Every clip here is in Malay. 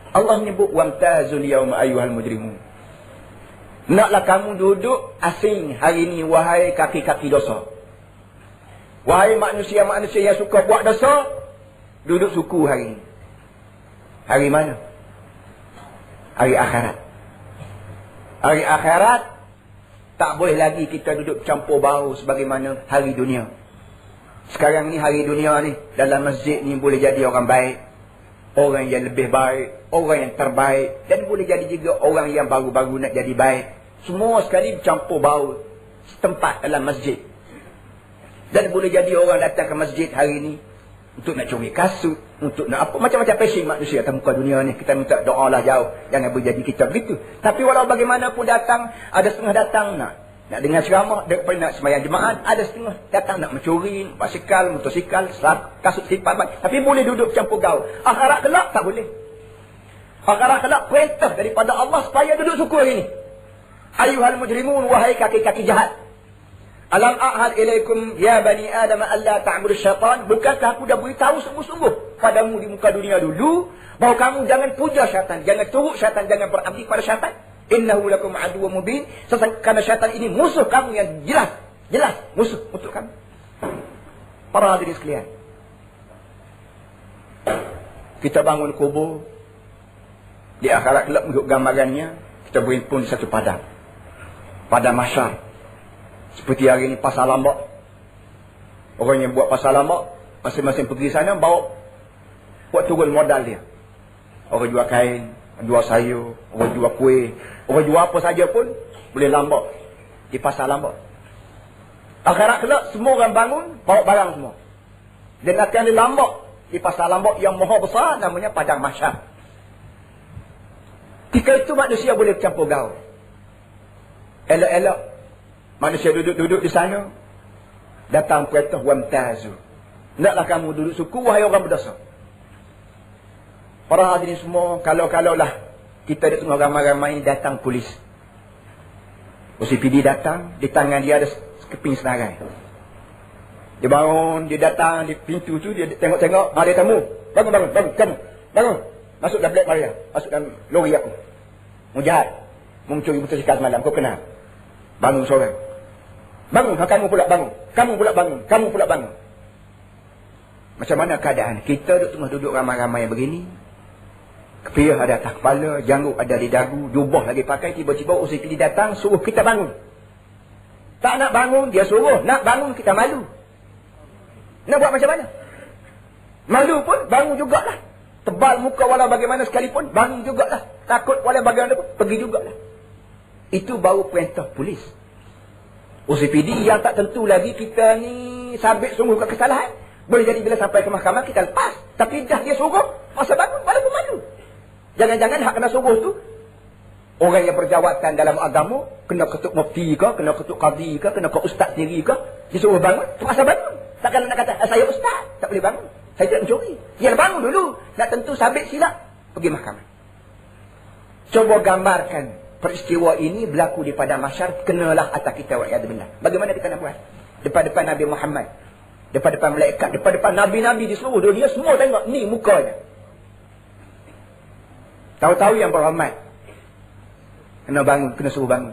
Allah menyebut wamtazul yauma ayyuhal mujrimun. Naklah kamu duduk asing hari ini wahai kaki-kaki dosa. Wahai manusia-manusia yang suka buat dosa, duduk suku hari ini. Hari mana? Hari akhirat. Hari akhirat tak boleh lagi kita duduk campur baur sebagaimana hari dunia. Sekarang ni hari dunia ni, dalam masjid ni boleh jadi orang baik, orang yang lebih baik, orang yang terbaik, dan boleh jadi juga orang yang baru-baru nak jadi baik. Semua sekali campur baur setempat dalam masjid. Dan boleh jadi orang datang ke masjid hari ni untuk nak curi kasut, untuk nak apa, macam-macam passion manusia atas muka dunia ni. Kita minta doa lah jauh, jangan berjadi kita begitu. Tapi walau bagaimanapun datang, ada setengah datang nak dengar ceramah, daripada nak sembahyang jemaat, ada setengah datang nak mencuri basikal, motosikal, kasut simpan. Tapi boleh duduk campur gaul. Akhirat kelak tak boleh. Akhirat kelak perintah daripada Allah supaya duduk suku hari ni. Ayuhal mujrimun, wahai kaki-kaki jahat. Alam a'had ilaikum ya bani Adam alla ta'budu syaitan. Bukankah aku dah beritahu sungguh-sungguh padamu di muka dunia dulu bahawa kamu jangan puja syaitan, jangan turut syaitan, jangan berabdi pada syaitan. Innahu lakum aduwwun mubin. Kerana syaitan ini musuh kamu yang jelas musuh untuk kamu. Para hadirin sekalian, kita bangun kubur, di akhirat kelak untuk gambarannya kita berhimpun di satu padang, padang mahsyar. Seperti hari ini pasar lambak. Orang yang buat pasar lambak, masing-masing pergi sana bawa buat turun modal dia. Orang jual kain, jual sayur, orang jual kuih, orang jual apa saja pun boleh lambak di pasar lambak. Akhirat kelak semua orang bangun bawa barang semua, dan akan dilambak di pasar lambak yang maha besar, namanya padang mahsyar. Ketika itu manusia boleh bercampur gaul. Elok-elok manusia duduk-duduk di sana, datang perintah wamtazu. Naklah kamu duduk suku wahai orang berdosa. Para hadirin semua, kalau-kalaulah kita di tengah ramai-ramai datang polis, OCPD datang, di tangan dia ada keping senarai. Dia bangun, dia datang di pintu tu, dia tengok-tengok, ada tamu. Bangun, kamu. Bangun. Masuk dalam black Maria, masuk dalam lori aku. Mu jahat, mu mencuri motosikal semalam, kau kenal. Bangun seorang. Bangun, kamu pula bangun. Kamu pula bangun. Macam mana keadaan? Kita duduk ramai-ramai begini. Kepia ada atas kepala, janggut ada di dagu, jubah lagi pakai, tiba-tiba OCPD datang, suruh kita bangun. Tak nak bangun, dia suruh. Nak bangun, kita malu. Nak buat macam mana? Malu pun, bangun jugalah. Tebal muka walau bagaimana sekalipun, bangun jugalah. Takut walau bagaimana pun, pergi jugalah. Itu baru perintah polis. OCPD yang tak tentu lagi kita ni sabit sungguh ke kesalahan. Boleh jadi bila sampai ke mahkamah kita lepas. Tapi dah dia suruh, masa bangun walaupun malu. Jangan-jangan hak kena suruh tu orang yang berjawatan dalam agama, kena ketuk mufti ke, kena ketuk qadi ke, kena ke ustaz sendiri ke, disuruh bangun, terpaksa bangun. Takkan nak kata saya ustaz, tak boleh bangun. Saya tak mencuri. Dia bangun dulu. Nak tentu sabit silap, pergi mahkamah. Coba gambarkan peristiwa ini berlaku di padang mahsyar, kenalah atas kita wa'iyadzubillah. Bagaimana kita nak buat? Depan-depan Nabi Muhammad, depan-depan malaikat, depan-depan nabi-nabi di seluruh dunia, semua tengok ni mukanya. Tahu-tahu yang berhormat kena bangun, kena suruh bangun.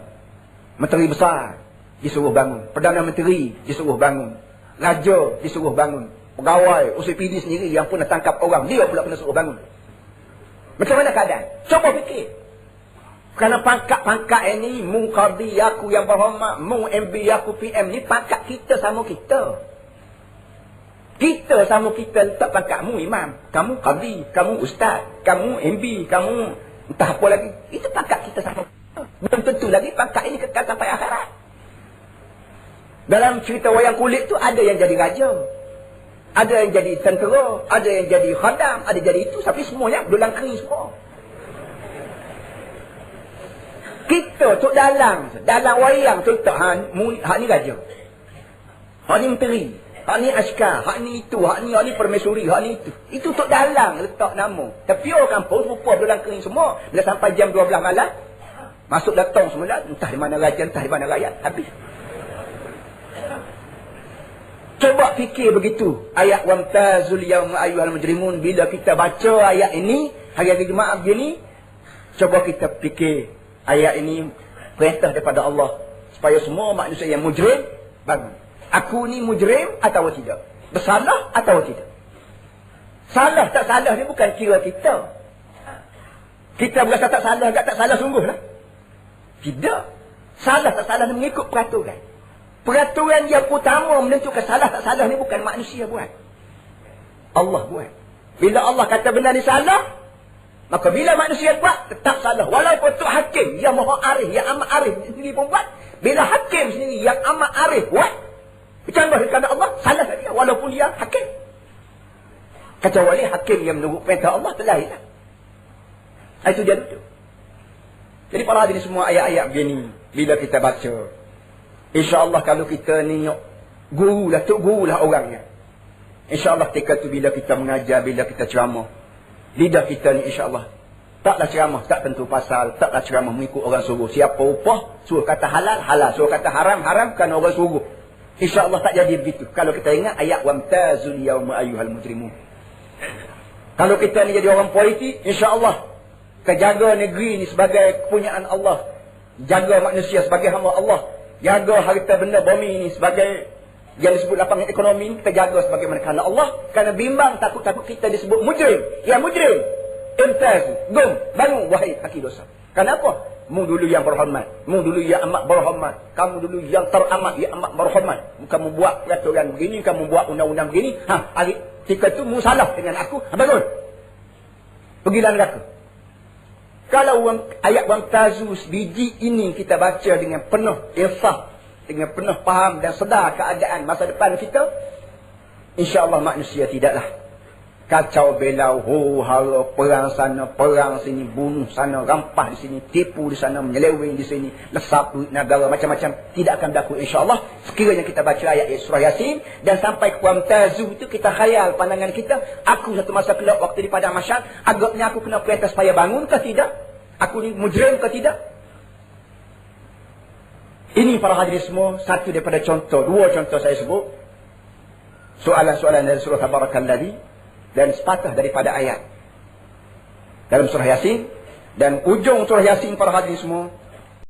Menteri besar disuruh bangun, Perdana Menteri disuruh bangun, raja disuruh bangun, pegawai OCPD sendiri yang pun nak tangkap orang, dia pula kena suruh bangun. Macam mana keadaan? Coba fikir. Kerana pangkat-pangkat ini, mu qadi aku yang berhormat, mu MB aku PM ni, pangkat kita sama kita. Kita sama kita letak pangkat mu imam, kamu qadi, kamu ustaz, kamu MB, kamu entah apa lagi. Itu pangkat kita sama. Belum tentu lagi pangkat ini kekal sampai akhirat. Dalam cerita wayang kulit tu ada yang jadi raja, ada yang jadi tentera, ada yang jadi khadam, ada jadi itu, tapi semuanya berulang kering semua. Kita tu dalam wayang tu tak hak ni raja, hak ni menteri, hak ni askar, hak ni itu, hak ni permaisuri, hak ni itu. Itu tok dalang letak nama. Tapi orang kampung rupa berulang kering semua. Bila sampai jam 12 malam, masuk datang semula, entah di mana raja, entah di mana rakyat, habis. Coba fikir begitu. Ayat wamtazul yauma ayyuhal mujrimun, bila kita baca ayat ini, hari-hari Jumaat begini, coba kita fikir ayat ini perintah daripada Allah supaya semua manusia yang mujrim bangun. Aku ni mujrim atau tidak? Bersalah atau tidak? Salah tak salah ni bukan kira kita. Kita berasa tak salah, tak salah sungguh lah. Tidak. Salah tak salah ni mengikut peraturan. Peraturan yang utama menentukan salah tak salah ni bukan manusia buat. Allah buat. Bila Allah kata benda ni salah, maka bila manusia buat, tetap salah. Walaupun tu hakim yang maha arif, yang amat arif sendiri pun buat. Bila hakim sendiri yang amat arif buat, bercanggah dengan Allah, salah dia. Walaupun dia hakim. Kecuali hakim yang menurut perintah Allah telah hilang. Itu dia betul. Jadi para hadirin semua, ayat-ayat begini bila kita baca, insya-Allah kalau kita ni guru lah, tok guru lah orangnya. Insya-Allah ketika tu bila kita mengajar, bila kita ceramah, lidah kita ni insya-Allah taklah ceramah tak tentu pasal, taklah ceramah mengikut orang suruh. Siapa upah suruh kata halal, halal, suruh kata haram, haram kan orang suruh. Insya-Allah tak jadi begitu. Kalau kita ingat ayat wamtazul yauma ayyuhal mujrimun. Kalau kita ni jadi orang politik, insya-Allah kita jaga negeri ni sebagai kepunyaan Allah, jaga manusia sebagai hamba Allah, jaga harta benda bumi ni sebagai yang disebut lapangan ekonomi ni, kita jaga sebagaimana kerana Allah. Kerana bimbang takut-takut kita disebut mujrim. Ya mujrim, imtaz, gum, bangun wahai kaki dosa. Kenapa? Mu dulu yang berhormat, mu dulu yang amat berhormat, kamu dulu yang teramat, yang amat berhormat. Kamu buat peraturan begini, kamu buat undang-undang begini. Hari ketika tu mu salah dengan aku, bangun, pergilah neraka. Kalau ayat wamtazus biji ini kita baca dengan penuh insaf, dengan penuh faham dan sedar keadaan masa depan kita, insya-Allah manusia tidaklah kacau belau, hara, perang sana, perang sini, bunuh sana, rampah di sini, tipu di sana, menyeleweng di sini, lesap duit negara, macam-macam. Tidak akan berlaku insya-Allah sekiranya kita baca ayat surah Yasin dan sampai ke wamtazu itu kita khayal pandangan kita, aku satu masa kelak waktu di padang mahsyar, agaknya aku kena perintah supaya bangun ke tidak? Aku ni mujrim ke tidak? Ini para hadirin semua satu daripada contoh, dua contoh saya sebut. Soalan-soalan dari surah Tabarakalladzi dan sepatah daripada ayat dalam surah Yasin. Dan ujung surah Yasin para hadirin semua